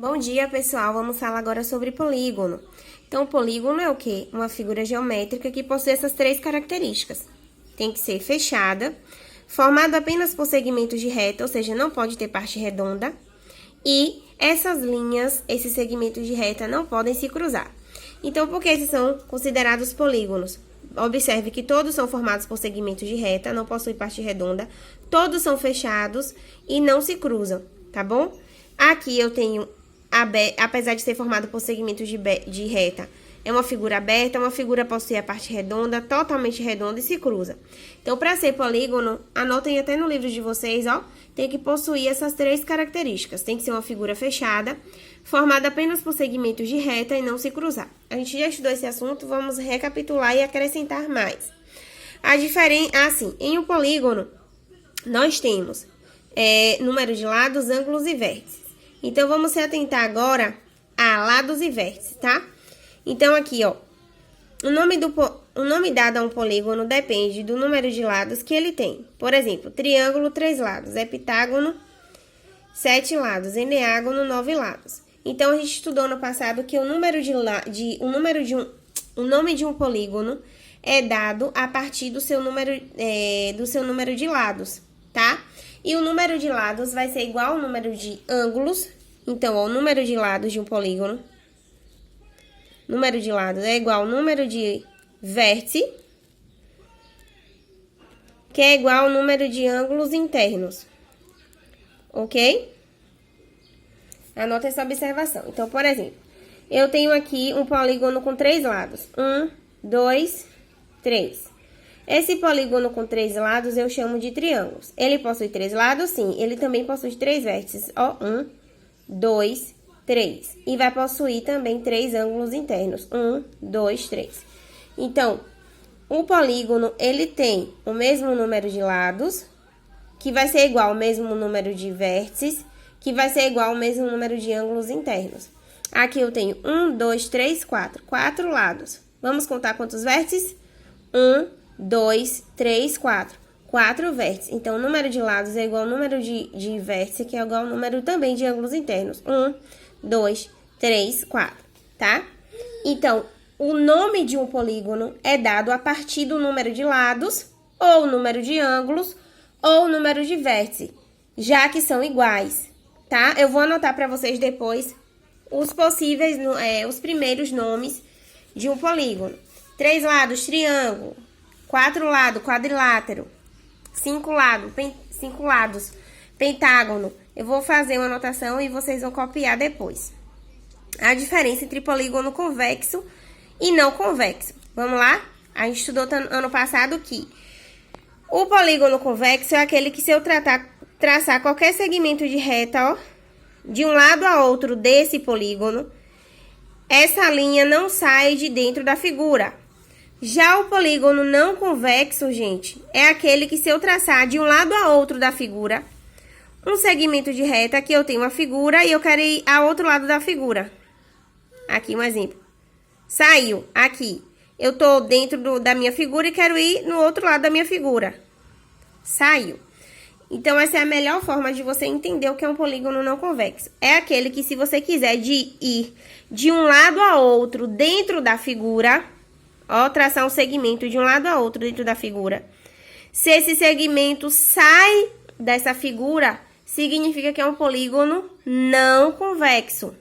Bom dia, pessoal! Vamos falar agora sobre polígono. Então, o polígono é o quê? Uma figura geométrica que possui essas três características. Tem que ser fechada, formada apenas por segmentos de reta, ou seja, não pode ter parte redonda. E essas linhas, esses segmentos de reta, não podem se cruzar. Então, por que esses são considerados polígonos? Observe que todos são formados por segmentos de reta, não possuem parte redonda, todos são fechados e não se cruzam, tá bom? Aqui eu tenho, apesar de ser formado por segmentos de reta, é uma figura aberta, uma figura possui a parte redonda, totalmente redonda e se cruza. Então, para ser polígono, anotem até no livro de vocês, ó, tem que possuir essas três características. Tem que ser uma figura fechada, formada apenas por segmentos de reta e não se cruzar. A gente já estudou esse assunto, vamos recapitular e acrescentar mais. Assim, em um polígono, nós temos número de lados, ângulos e vértices. Então, vamos se atentar agora a lados e vértices, tá? Então, aqui, ó, o nome dado a um polígono depende do número de lados que ele tem. Por exemplo, triângulo, 3 lados, heptágono, 7 lados, eneágono, 9 lados. Então, a gente estudou no passado que o nome de um polígono é dado a partir do seu número de lados, tá? E o número de lados vai ser igual ao número de ângulos. Então, ó, o número de lados de um polígono, número de lados é igual ao número de vértice, que é igual ao número de ângulos internos. Ok? Anota essa observação. Então, por exemplo, eu tenho aqui um polígono com 3 lados. 1, 2, 3. Esse polígono com 3 lados eu chamo de triângulos. Ele possui 3 lados? Sim. Ele também possui 3 vértices. Ó, 1, 2, 3. E vai possuir também 3 ângulos internos. 1, 2, 3. Então, o polígono, ele tem o mesmo número de lados, que vai ser igual ao mesmo número de vértices, que vai ser igual ao mesmo número de ângulos internos. Aqui eu tenho 1, 2, 3, 4. 4 lados. Vamos contar quantos vértices? 1, 2, 3, 4. 4 vértices. Então, o número de lados é igual ao número de vértices, que é igual ao número também de ângulos internos. 1, 2, 3, 4, tá? Então, o nome de um polígono é dado a partir do número de lados, ou número de ângulos, ou número de vértices, já que são iguais, tá? Eu vou anotar para vocês depois os primeiros nomes de um polígono. 3 lados, triângulo. 4 lados, quadrilátero. 5 lados, pentágono. Eu vou fazer uma anotação e vocês vão copiar depois. A diferença entre polígono convexo e não convexo. Vamos lá? A gente estudou ano passado que o polígono convexo é aquele que, se eu traçar qualquer segmento de reta, ó, de um lado a outro desse polígono, essa linha não sai de dentro da figura. Já o polígono não convexo, gente, é aquele que, se eu traçar de um lado a outro da figura, um segmento de reta, aqui eu tenho uma figura e eu quero ir ao outro lado da figura. Aqui um exemplo. Saiu aqui. Eu tô dentro da minha figura e quero ir no outro lado da minha figura. Saiu. Então, essa é a melhor forma de você entender o que é um polígono não convexo. É aquele que, se você quiser ir de um lado a outro dentro da figura, ó, traçar um segmento de um lado a outro dentro da figura. Se esse segmento sai dessa figura, significa que é um polígono não convexo.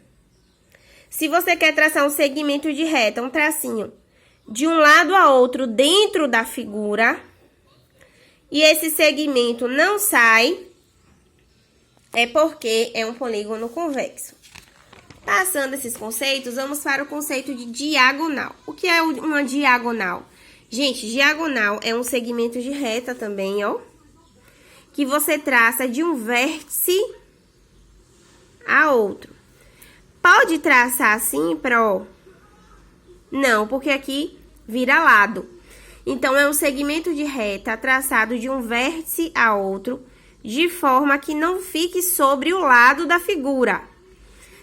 Se você quer traçar um segmento de reta, um tracinho, de um lado a outro dentro da figura, e esse segmento não sai, é porque é um polígono convexo. Passando esses conceitos, vamos para o conceito de diagonal. O que é uma diagonal? Gente, diagonal é um segmento de reta também, ó, que você traça de um vértice a outro. Pode traçar assim, ó? Não, porque aqui vira lado. Então, é um segmento de reta traçado de um vértice a outro, de forma que não fique sobre o lado da figura.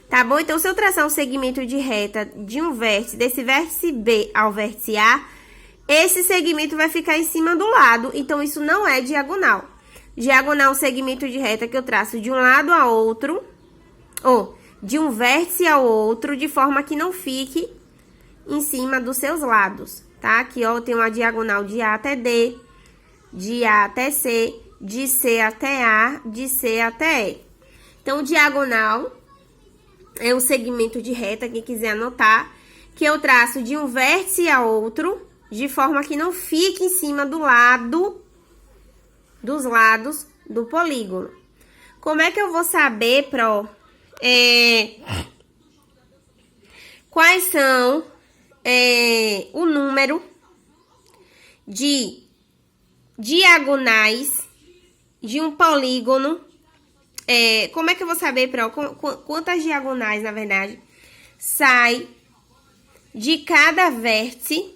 Tá bom? Então, se eu traçar um segmento de reta de um vértice, desse vértice B ao vértice A, esse segmento vai ficar em cima do lado. Então, isso não é diagonal. Diagonal é um segmento de reta que eu traço de um lado a outro, ou de um vértice ao outro, de forma que não fique em cima dos seus lados, tá? Aqui, ó, eu tenho uma diagonal de A até D, de A até C, de C até A, de C até E. Então, diagonal é um segmento de reta, quem quiser anotar, que eu traço de um vértice a outro, de forma que não fique em cima dos lados do polígono. Como é que eu vou saber, quais são o número de diagonais de um polígono? Como é que eu vou saber, quantas diagonais, na verdade, sai de cada vértice